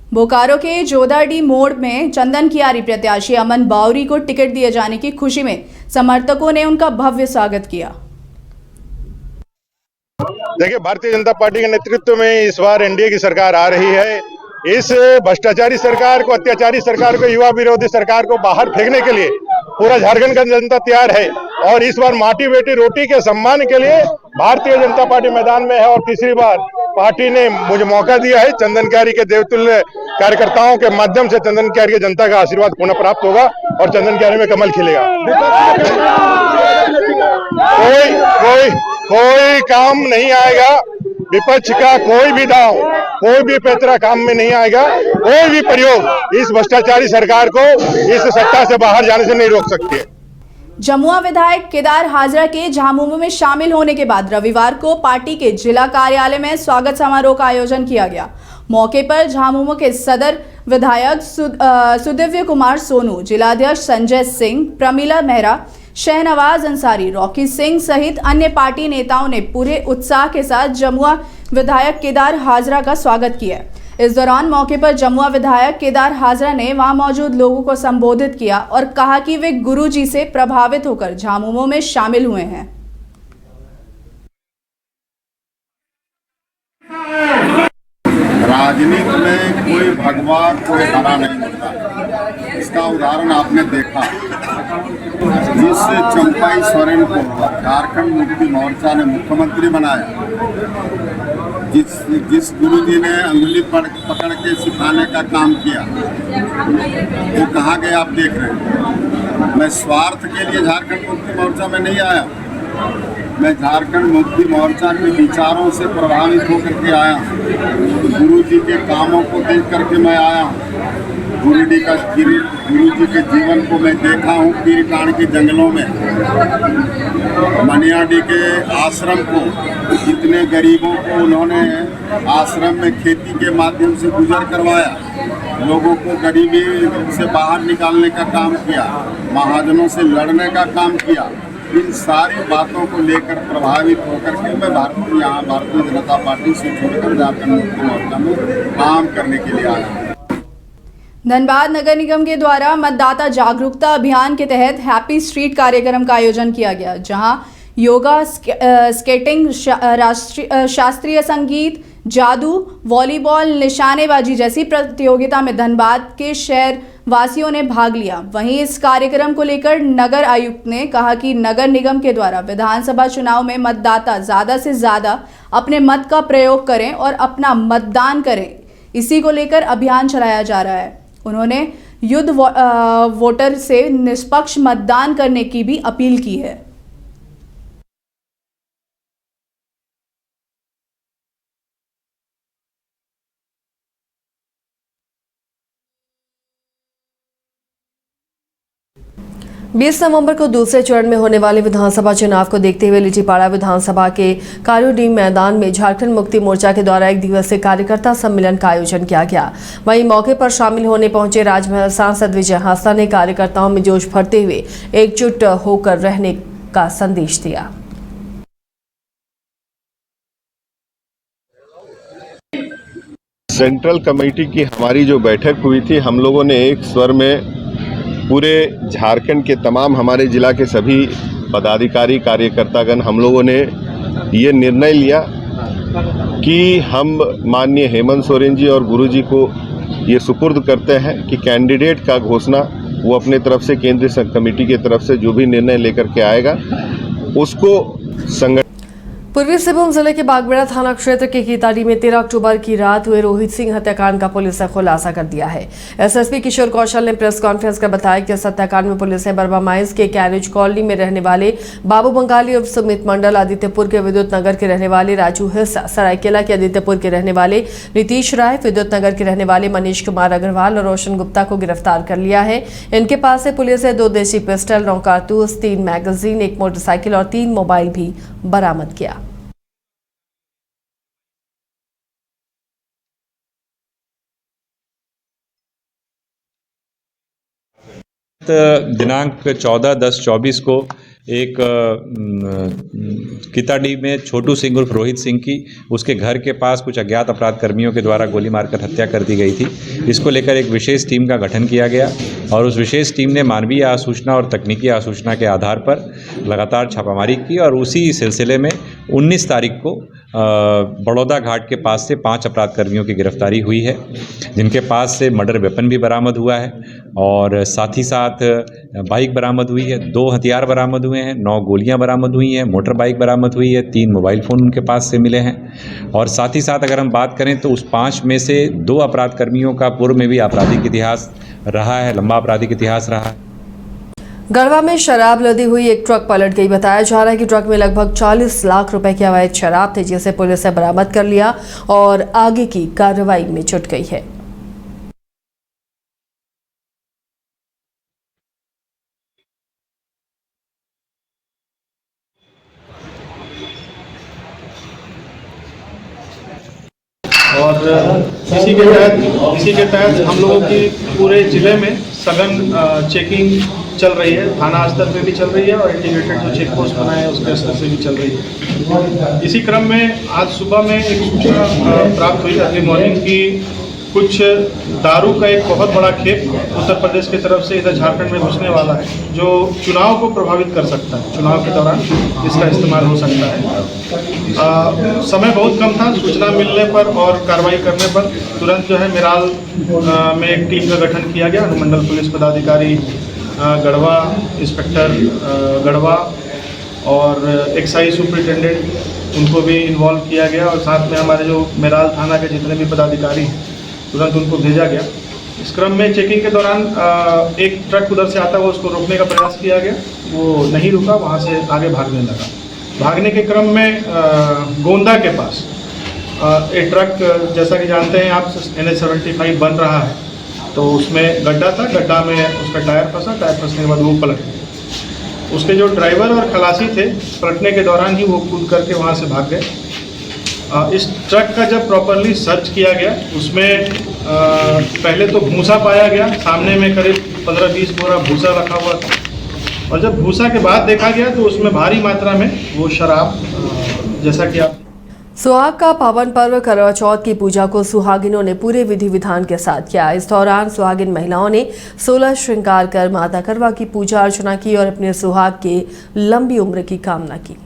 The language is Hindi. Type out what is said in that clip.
बोकारो के जोधाडी मोड़ में चंदन कियारी प्रत्याशी अमन बावरी को टिकट दिए जाने की खुशी में समर्थकों ने उनका भव्य स्वागत किया। देखिए, भारतीय जनता पार्टी के नेतृत्व में इस बार एनडीए की सरकार आ रही है। इस भ्रष्टाचारी सरकार को, अत्याचारी सरकार को, युवा विरोधी सरकार को बाहर फेंकने के लिए पूरा झारखंड का जनता तैयार है। और इस बार माटी बेटी रोटी के सम्मान के लिए भारतीय जनता पार्टी मैदान में है। और तीसरी बार पार्टी ने मुझे मौका दिया है। चंदन कियारी के देवतुल्य कार्यकर्ताओं के माध्यम से चंदन कियारी की जनता का आशीर्वाद पुनः प्राप्त होगा और चंदन कियारी में कमल खिलेगा। कोई काम नहीं आएगा, विपक्ष का कोई भी दांव, कोई भी पैतरा काम में नहीं आएगा। कोई भी प्रयोग इस भ्रष्टाचारी सरकार को इस सत्ता से बाहर जाने से नहीं रोक सकती है। जमुआ विधायक केदार हाजरा के झामुमो में शामिल होने के बाद रविवार को पार्टी के जिला कार्यालय में स्वागत समारोह का आयोजन किया गया। मौके पर झामुमो के सदर विधायक सुदिव्य कुमार सोनू, जिलाध्यक्ष संजय सिंह, प्रमीला मेहरा, शहनवाज अंसारी, रॉकी सिंह सहित अन्य पार्टी नेताओं ने पूरे उत्साह के साथ जमुआ विधायक केदार हाजरा का स्वागत किया। इस दौरान मौके पर जमुआ विधायक केदार हाजरा ने वहां मौजूद लोगों को संबोधित किया और कहा कि वे गुरुजी से प्रभावित होकर झामुमो में शामिल हुए हैं। राजनीति में कोई भगवान कोई हरा नहीं होता। इसका उदाहरण आपने देखा, जिस चंपाई सोरेन को झारखंड मुक्ति मोर्चा ने मुख्यमंत्री बनाया, जिस गुरुजी ने अंगुली पकड़ के सिखाने का काम किया, वो कहाँ गए आप देख रहे हैं। मैं स्वार्थ के लिए झारखंड मुक्ति मोर्चा में नहीं आया, मैं झारखंड मुक्ति मोर्चा के विचारों से प्रभावित होकर के आया हूँ। गुरु जी के कामों को देख करके मैं आया हूँ। गुरु जी के जीवन को मैं देखा हूँ। पीरकांड के जंगलों में मनियाडी के आश्रम को, जितने गरीबों को उन्होंने आश्रम में खेती के माध्यम से गुजर करवाया, लोगों को गरीबी से बाहर निकालने का काम किया, महाजनों से लड़ने का काम किया। इन सारी बातों को लेकर प्रभावित होकर के मैं भारतीय जनता पार्टी से छोड़कर झारखंड मुक्ति मोर्चा में काम करने के लिए आया हूँ। धनबाद नगर निगम के द्वारा मतदाता जागरूकता अभियान के तहत हैप्पी स्ट्रीट कार्यक्रम का आयोजन किया गया, जहां योगा, स्केटिंग, शास्त्रीय संगीत, जादू, वॉलीबॉल, निशानेबाजी जैसी प्रतियोगिता में धनबाद के शहर वासियों ने भाग लिया। वहीं इस कार्यक्रम को लेकर नगर आयुक्त ने कहा कि नगर निगम के द्वारा विधानसभा चुनाव में मतदाता ज़्यादा से ज़्यादा अपने मत का प्रयोग करें और अपना मतदान करें। इसी को लेकर अभियान चलाया जा रहा है। उन्होंने युद्ध वोटर से निष्पक्ष मतदान करने की भी अपील की है। बीस नवंबर को दूसरे चरण में होने वाले विधानसभा चुनाव को देखते हुए लिट्टीपाड़ा विधानसभा के कारूडीम मैदान में झारखंड मुक्ति मोर्चा के द्वारा एक दिवसीय कार्यकर्ता सम्मेलन का आयोजन किया गया। वहीं मौके पर शामिल होने पहुंचे राजमहल सांसद विजय हांसदा ने कार्यकर्ताओं में जोश भरते हुए एकजुट होकर रहने का संदेश दिया। सेंट्रल कमेटी की हमारी जो बैठक हुई थी, हम लोगों ने एक स्वर में पूरे झारखंड के तमाम हमारे जिला के सभी पदाधिकारी कार्यकर्तागण, हम लोगों ने ये निर्णय लिया कि हम माननीय हेमंत सोरेन जी और गुरुजी को ये सुपुर्द करते हैं कि कैंडिडेट का घोषणा वो अपने तरफ से केंद्रीय कमेटी की तरफ से जो भी निर्णय लेकर के आएगा उसको संगठन। पूर्वी सिंहभूम जिले के बागबेड़ा थाना क्षेत्र के कीताड़ी में 13 अक्टूबर की रात हुए रोहित सिंह हत्याकांड का पुलिस ने खुलासा कर दिया है। एसएसपी किशोर कौशल ने प्रेस कॉन्फ्रेंस कर बताया कि इस हत्याकांड में पुलिस ने बर्बामाइज के कैरेज कॉलोनी में रहने वाले बाबू बंगाली उर्फ सुमित मंडल, आदित्यपुर के विद्युत नगर के रहने वाले राजू हिस्सा, सरायकेला के आदित्यपुर के रहने वाले नीतीश राय, विद्युत नगर के रहने वाले मनीष कुमार अग्रवाल और रोशन गुप्ता को गिरफ्तार कर लिया है। इनके पास से पुलिस ने 2 देशी पिस्टल, 9 कारतूस, 3 मैगजीन, 1 मोटरसाइकिल और 3 मोबाइल भी बरामद किया। दिनांक 14/10/24 को एक किताडी में छोटू सिंह उर्फ रोहित सिंह की उसके घर के पास कुछ अज्ञात अपराध कर्मियों के द्वारा गोली मारकर हत्या कर दी गई थी। इसको लेकर एक विशेष टीम का गठन किया गया और उस विशेष टीम ने मानवीय आसूचना और तकनीकी आसूचना के आधार पर लगातार छापामारी की और उसी सिलसिले में 19 तारीख को बड़ौदा घाट के पास से 5 अपराध कर्मियों की गिरफ्तारी हुई है, जिनके पास से मर्डर वेपन भी बरामद हुआ है और साथ ही साथ बाइक बरामद हुई है, 2 हथियार बरामद हुए हैं, 9 गोलियां बरामद हुई हैं, मोटर बाइक बरामद हुई है, 3 मोबाइल फ़ोन उनके पास से मिले हैं। और साथ ही साथ अगर हम बात करें तो उस 5 में से 2 अपराध कर्मियों का पूर्व में भी आपराधिक इतिहास रहा है, लंबा आपराधिक इतिहास रहा है। गढ़वा में शराब लदी हुई एक ट्रक पलट गई। बताया जा रहा है कि ट्रक में लगभग 40 लाख रुपए की अवैध शराब थी, जिसे पुलिस ने बरामद कर लिया और आगे की कार्रवाई में जुट गई है। और इसी के तहत हम लोगों की पूरे ज़िले में सघन चेकिंग चल रही है। थाना स्तर पे भी चल रही है और इंटीग्रेटेड जो चेक पोस्ट बनाए हैं उसके स्तर से भी चल रही है। इसी क्रम में आज सुबह में एक सूचना प्राप्त हुई अर्ली मॉर्निंग की कुछ दारू का एक बहुत बड़ा खेप उत्तर प्रदेश की तरफ से इधर झारखंड में घुसने वाला है, जो चुनाव को प्रभावित कर सकता है। चुनाव के दौरान इसका इस्तेमाल हो सकता है। समय बहुत कम था। सूचना मिलने पर और कार्रवाई करने पर तुरंत जो है मेराल में एक टीम का गठन किया गया। अनुमंडल पुलिस पदाधिकारी गढ़वा, इंस्पेक्टर गढ़वा और एक्साइज सुपरिटेंडेंट उनको भी इन्वॉल्व किया गया और साथ में हमारे जो मेराल थाना के जितने भी पदाधिकारी हैं तुरंत उनको भेजा गया। इस क्रम में चेकिंग के दौरान एक ट्रक उधर से आता हुआ उसको रोकने का प्रयास किया गया, वो नहीं रुका, वहाँ से आगे भागने लगा। भागने के क्रम में गोंदा के पास एक ट्रक, जैसा कि जानते हैं आप, NH-75 बन रहा है, तो उसमें गड्ढा था, गड्ढा में उसका टायर फंसा, टायर फंसने के बाद वो पलट गया। उसके जो ड्राइवर और खलासी थे पलटने के दौरान ही वो कूद करके वहाँ से भाग गए। इस ट्रक का जब प्रॉपरली सर्च किया गया उसमें पहले तो भूसा पाया गया, सामने में करीब 15-20 बोरा भूसा रखा हुआ था और जब भूसा के बाद देखा गया तो उसमें भारी मात्रा में वो शराब, जैसा कि आप सुहाग का पावन पर्व करवा चौथ की पूजा को सुहागिनों ने पूरे विधि विधान के साथ किया। इस दौरान सुहागिन महिलाओं ने 16 श्रृंगार कर माता करवा की पूजा अर्चना की और अपने सुहाग के लंबी उम्र की कामना की।